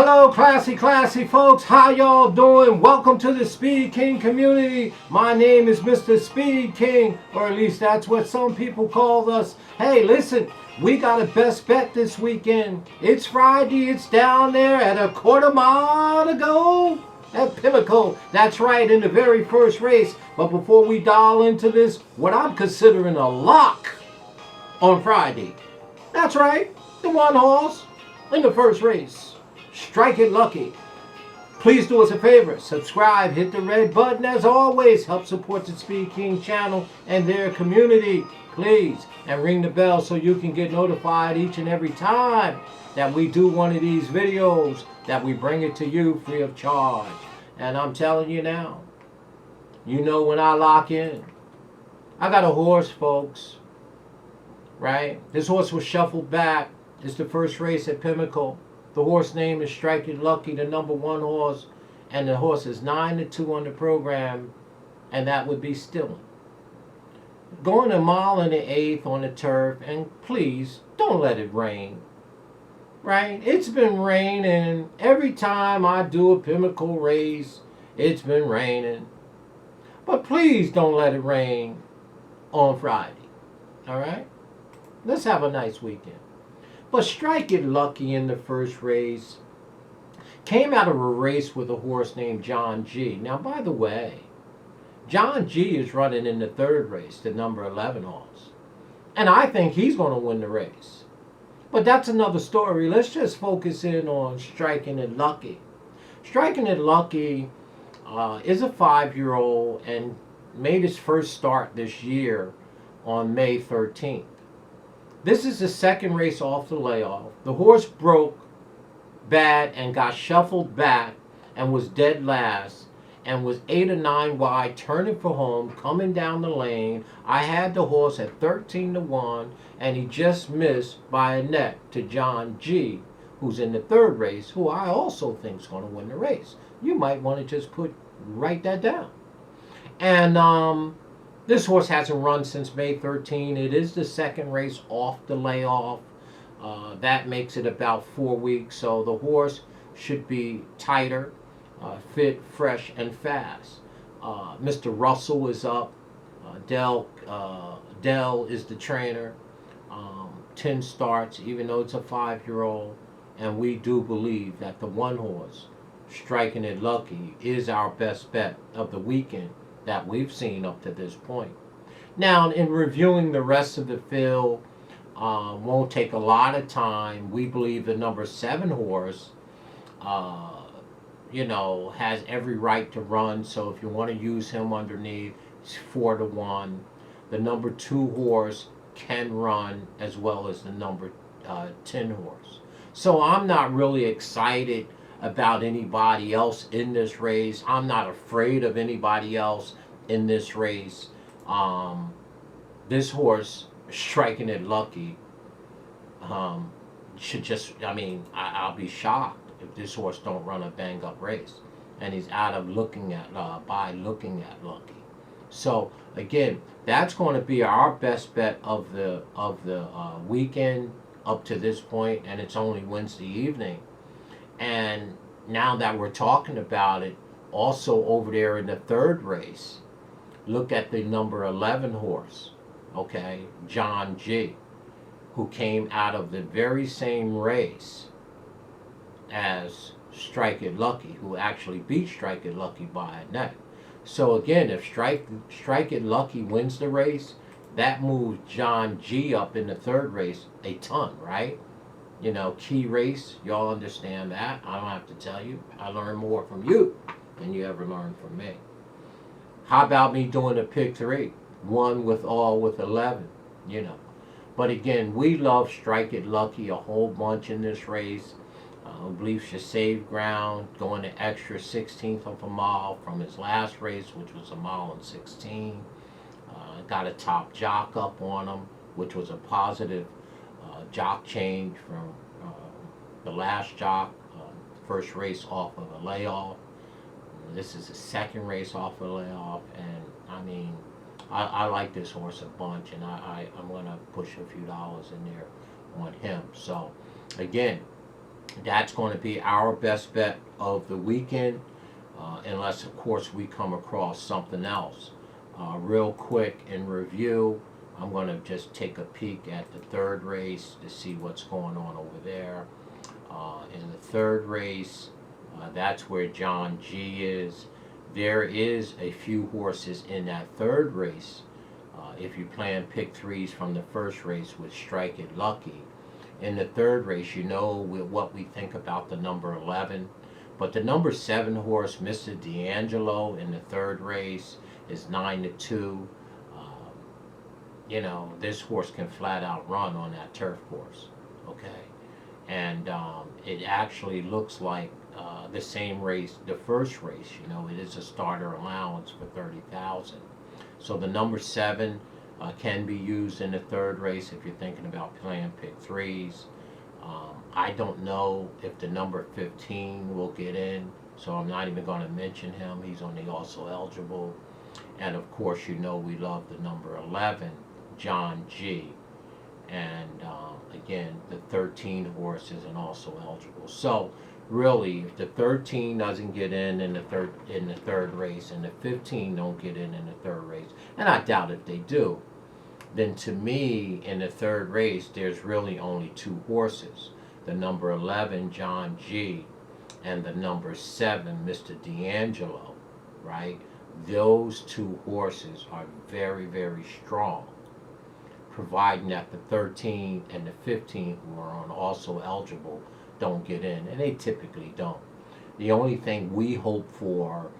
Hello, classy folks. How y'all doing? Welcome to the Speed King community. My name is Mr. Speed King, or at least that's what some people call us. Hey, listen, we got a best bet this weekend. It's Friday. It's down there at a quarter mile to go at Pimlico. That's right, in the very first race. But before we dial into this, what I'm considering a lock on Friday. That's right, the one horse in the first race. Strike It Lucky. Please do us a favor. Subscribe, hit the red button as always. Help support the Speed King channel and their community. Please. And ring the bell so you can get notified each and every time that we do one of these videos, that we bring it to you free of charge. And I'm telling you now, you know when I lock in. I got a horse, folks. Right? This horse was shuffled back. It's the first race at Pimlico. The horse name is Strike It Lucky, the number one horse, and the horse is 9-2 on the program, and that would be Stillin'. Going a mile and an eighth on the turf, and please don't let it rain. Right? It's been raining every time I do a Pimlico race. It's been raining, but please don't let it rain on Friday. All right? Let's have a nice weekend. But Strike It Lucky in the first race came out of a race with a horse named John G. Now, by the way, John G is running in the third race, the number 11 horse. And I think he's going to win the race. But that's another story. Let's just focus in on Striking It Lucky. Striking It Lucky is a 5-year-old and made his first start this year on May 13th. This is the second race off the layoff. The horse broke bad and got shuffled back and was dead last and was 8 or 9 wide, turning for home, coming down the lane. I had the horse at 13-1, and he just missed by a neck to John G, who's in the third race, who I also think is going to win the race. You might want to just write that down. And this horse hasn't run since May 13. It is the second race off the layoff. That makes it about 4 weeks. So the horse should be tighter, fit, fresh, and fast. Mr. Russell is up. Dell is the trainer. 10 starts, even though it's a 5-year-old. And we do believe that the one horse, Striking It Lucky, is our best bet of the weekend that we've seen up to this point. Now, in reviewing the rest of the field, won't take a lot of time. We believe the number 7 horse, has every right to run. So if you want to use him underneath, it's 4-1. The number 2 horse can run, as well as the number 10 horse. So I'm not really excited about anybody else in this race. I'm not afraid of anybody else in this race. This horse, Striking It Lucky, should just, I'll be shocked if this horse don't run a bang up race. And he's out of looking at Lucky. So again, that's going to be our best bet of the weekend up to this point, and it's only Wednesday evening. And now that we're talking about it, also over there in the third race, look at the number 11 horse, okay, John G, who came out of the very same race as Strike It Lucky, who actually beat Strike It Lucky by a neck. So again, if Strike It Lucky wins the race, that moves John G up in the third race a ton, right? Key race, y'all understand that. I don't have to tell you. I learn more from you than you ever learned from me. How about me doing a pick 3? 1 with 11, But again, we love Strike It Lucky a whole bunch in this race. I believe should save ground, going an extra 16th of a mile from his last race, which was 1 mile and 16. Got a top jock up on him, which was a positive jock change from the last jock, first race off of a layoff. This is the second race off of a layoff, and I like this horse a bunch, and I'm going to push a few dollars in there on him. So again, That's going to be our best bet of the weekend, unless, of course, we come across something else. Real quick in review, I'm going to just take a peek at the third race to see what's going on over there. In the third race, that's where John G is. There is a few horses in that third race. If you plan pick threes from the first race with Strike It Lucky, in the third race, you know what we think about the number 11. But the number 7 horse, Mr. D'Angelo, in the third race is 9-2. You know, this horse can flat out run on that turf course, okay? And it actually looks like the same race, the first race, you know, it is a starter allowance for 30,000. So the number 7 can be used in the third race if you're thinking about playing pick threes. I don't know if the number 15 will get in, so I'm not even going to mention him. He's only also eligible. And of course, you know we love the number 11, John G. And again, the 13 horse isn't also eligible. So really, if the 13 doesn't get in the third race, and the 15 don't get in the third race, and I doubt if they do, then to me, in the third race, there's really only 2 horses. The number 11, John G., and the number 7, Mr. D'Angelo, right? Those 2 horses are very, very strong, providing that the 13 and the 15 who are on also eligible don't get in, and they typically don't. The only thing we hope for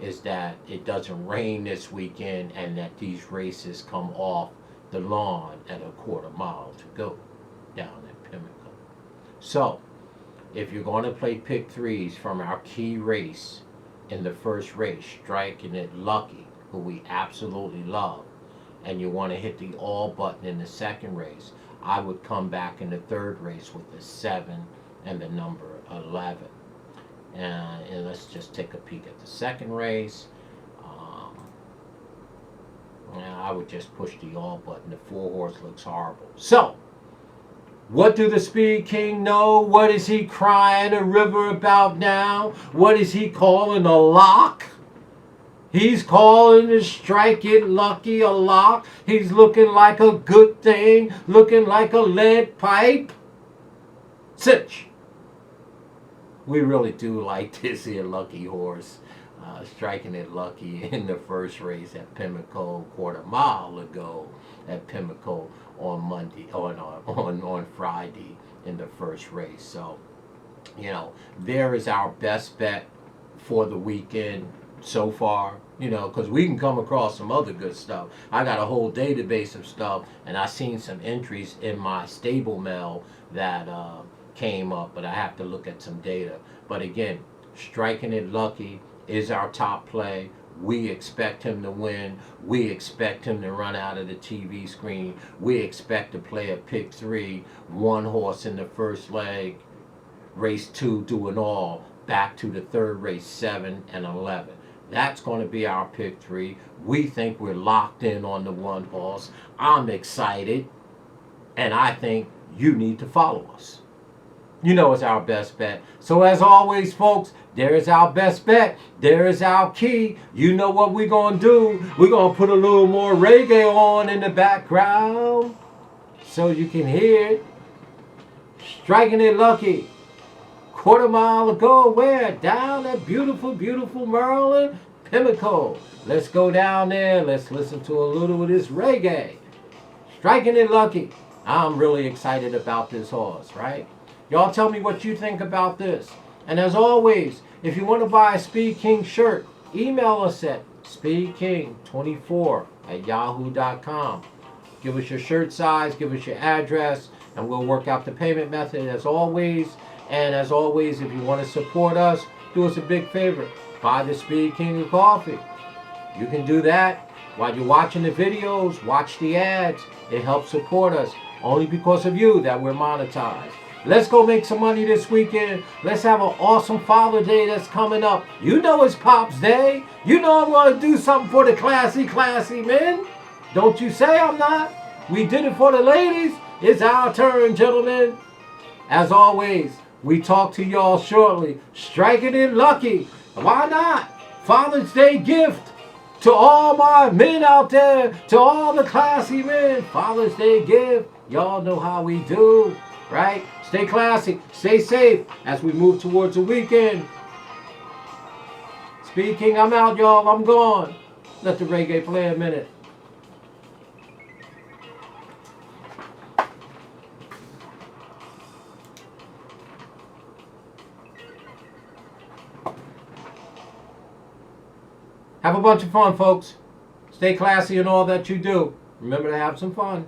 is that it doesn't rain this weekend and that these races come off the lawn at a quarter mile to go down at Pimlico. So, if you're going to play pick threes from our key race in the first race, Striking It Lucky, who we absolutely love, and you want to hit the all button in the second race, I would come back in the third race with the 7 and the number 11. And let's just take a peek at the second race. I would just push the all button. The 4 horse looks horrible. So, what do the Speed King know? What is he crying a river about now? What is he calling a lock? He's calling the Strike It Lucky a lock. He's looking like a good thing, looking like a lead pipe. Cinch. We really do like this here lucky horse. Striking It Lucky in the first race at Pimlico, quarter mile ago at Pimlico on Friday in the first race. So, you know, there is our best bet for the weekend so far, you know, because we can come across some other good stuff. I got a whole database of stuff, and I seen some entries in my stable mail that came up, but I have to look at some data. But again, Striking It Lucky is our top play. We expect him to win. We expect him to run out of the TV screen. We expect to play a pick 3, 1 horse in the first leg, race 2 doing all, back to the third race 7 and 11. That's going to be our pick 3. We think we're locked in on the 1 horse. I'm excited, and I think you need to follow us. You know it's our best bet. So as always, folks, there is our best bet. There is our key. You know what we're going to do. We're going to put a little more reggae on in the background so you can hear it. Striking It Lucky. Quarter mile ago, where? Down at beautiful, beautiful Maryland, Pimlico. Let's go down there. Let's listen to a little of this reggae. Striking It Lucky. I'm really excited about this horse, right? Y'all tell me what you think about this. And as always, if you want to buy a Speed King shirt, email us at speedking24@yahoo.com. Give us your shirt size, give us your address, and we'll work out the payment method as always. And as always, if you want to support us, do us a big favor. Buy the Speed King of coffee. You can do that while you're watching the videos, watch the ads. It helps support us. Only because of you that we're monetized. Let's go make some money this weekend. Let's have an awesome Father's Day that's coming up. You know it's Pop's Day. You know I'm going to do something for the classy men. Don't you say I'm not. We did it for the ladies. It's our turn, gentlemen. As always, We talk to y'all shortly. Striking it lucky. Why not? Father's Day gift to all my men out there, to all the classy men. Father's Day gift. Y'all know how we do, right? Stay classy, stay safe as we move towards the weekend. Speed King, I'm out, y'all. I'm gone. Let the reggae play a minute. Have a bunch of fun, folks. Stay classy in all that you do. Remember to have some fun.